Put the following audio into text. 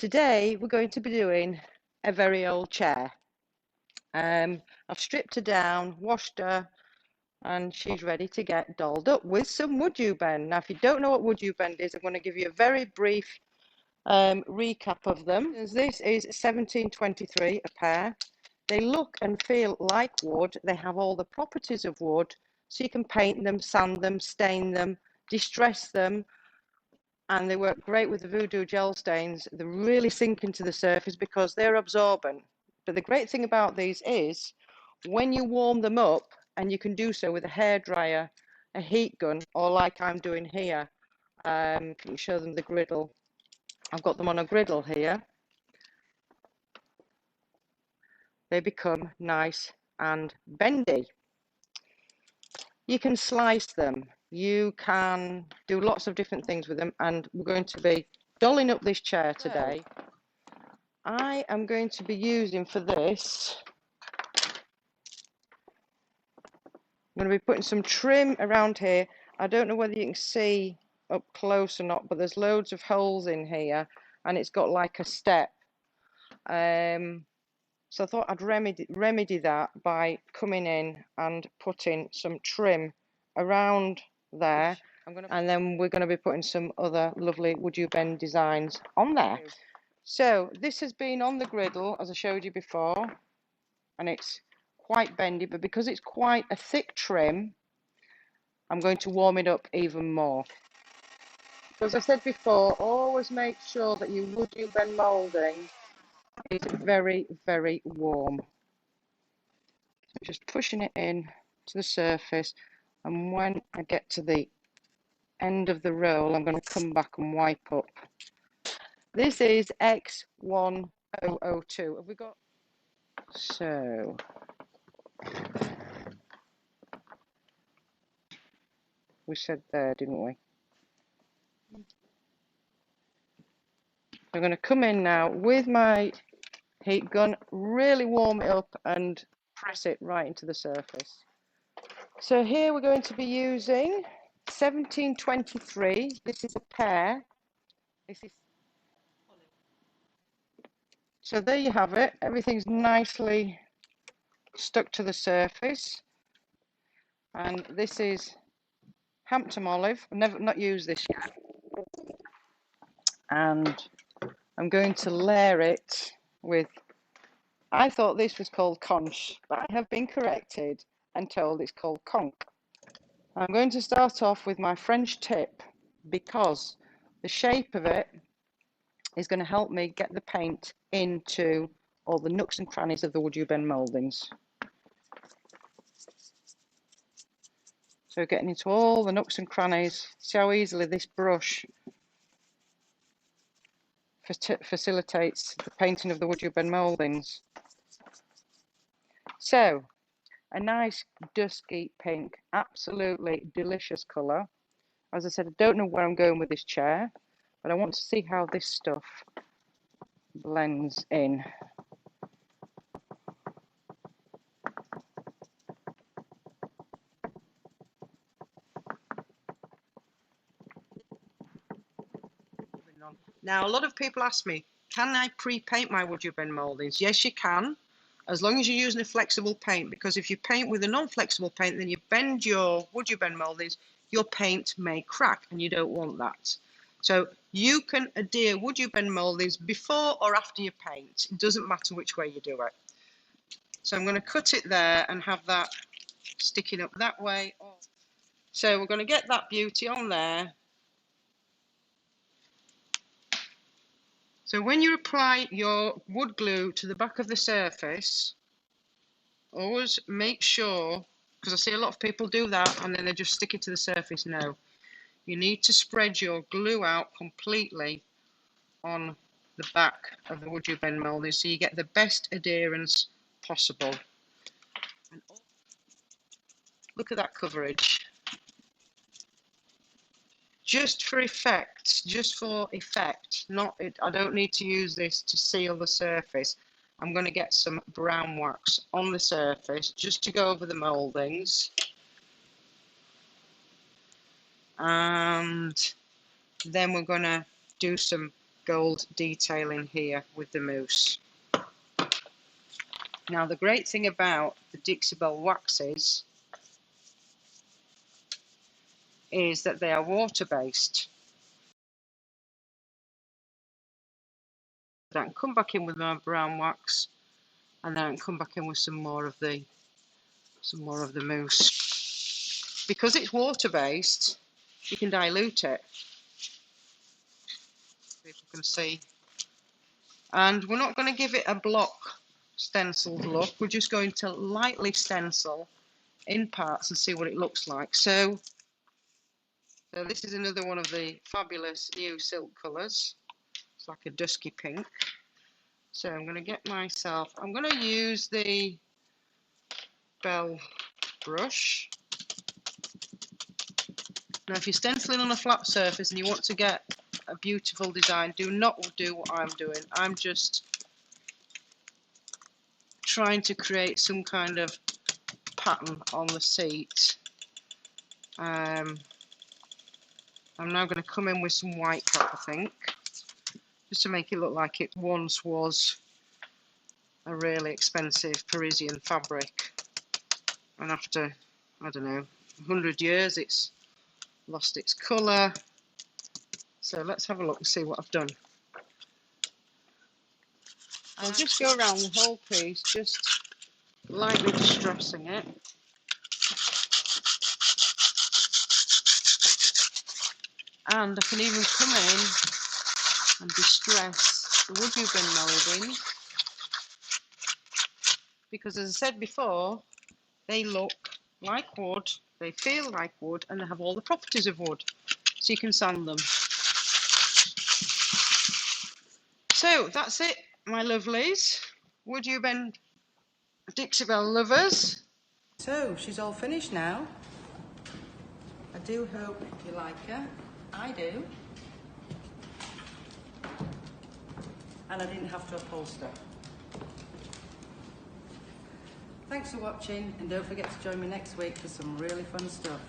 today we're going to be doing a very old chair. I've stripped her down, washed her, and she's ready to get dolled up with some WoodUbend. Now, if you don't know what WoodUbend is, I'm going to give you a very brief recap of them. This is 1723 a pair. They look and feel like wood. They have all the properties of wood, so you can paint them, sand them, stain them, distress them, and they work great with the Voodoo gel stains. They really sink into the surface because they're absorbent. But the great thing about these is when you warm them up, and you can do so with a hairdryer, a heat gun, or like I'm doing here, can you show them the griddle? I've got them on a griddle here. They become nice and bendy. You can slice them. You can do lots of different things with them, and we're going to be dolling up this chair today. I am going to be using for this, I'm going to be putting some trim around here. I don't know whether you can see up close or not, but there's loads of holes in here, and it's got like a step. So I thought I'd remedy that by coming in and putting some trim around there, and then we're going to be putting some other lovely WoodUbend designs on there. So this has been on the griddle, as I showed you before, and it's quite bendy, but because it's quite a thick trim, I'm going to warm it up even more. So as I said before, always make sure that your WoodUbend moulding is very, very warm. So just pushing it in to the surface, and when I get to the end of the roll, I'm going to come back and wipe up. This is X1002. Have we got? So we said there, didn't we? I'm going to come in now with my heat gun, really warm it up and press it right into the surface. So here we're going to be using 1723. This is a pair. So there you have it. Everything's nicely stuck to the surface. And this is Hampton olive. I've not used this yet. And I'm going to layer it with, I thought this was called Conch, but I have been corrected and told it's called Conch. I'm going to start off with my French tip because the shape of it is going to help me get the paint into all the nooks and crannies of the WoodUbend mouldings. So getting into all the nooks and crannies. See how easily this brush facilitates the painting of the WoodUbend mouldings. So a nice dusky pink, absolutely delicious colour. As I said, I don't know where I'm going with this chair, but I want to see how this stuff blends in. Now, a lot of people ask me, can I pre-paint my WoodUbend mouldings? Yes, you can, as long as you're using a flexible paint, because if you paint with a non-flexible paint, then you bend your WoodUbend mouldings, your paint may crack, and you don't want that. So you can adhere WoodUbend mouldings before or after you paint. It doesn't matter which way you do it. So I'm going to cut it there and have that sticking up that way. So we're going to get that beauty on there. So when you apply your wood glue to the back of the surface, always make sure, because I see a lot of people do that and then they just stick it to the surface. No, you need to spread your glue out completely on the back of the WoodUbend moulding so you get the best adherence possible. And look at that coverage. Just for effect, not it. I don't need to use this to seal the surface. I'm going to get some brown wax on the surface just to go over the mouldings. And then we're going to do some gold detailing here with the mousse. Now the great thing about the Dixie Belle waxes is that they are water based. I can come back in with my brown wax, and then I can come back in with some more of the mousse. Because it's water based, you can dilute it. If you can see. And we're not going to give it a block stenciled look. We're just going to lightly stencil in parts and see what it looks like. So this is another one of the fabulous new silk colours. It's like a dusky pink. So I'm going to get myself, I'm going to use the Belle brush. Now if you're stenciling on a flat surface and you want to get a beautiful design, do not do what I'm doing. I'm just trying to create some kind of pattern on the seat. I'm now going to come in with some white top, I think, just to make it look like it once was a really expensive Parisian fabric, and after, I don't know, 100 years it's lost its colour. So let's have a look and see what I've done. I'll just go around the whole piece, just lightly distressing it. And I can even come in and distress the WoodUbend moldings, because as I said before, they look like wood, they feel like wood, and they have all the properties of wood, so you can sand them. So that's it, my lovelies, WoodUbend Dixie Belle lovers. So she's all finished now. I do hope you like her. I do. And I didn't have to upholster. Thanks for watching, and don't forget to join me next week for some really fun stuff.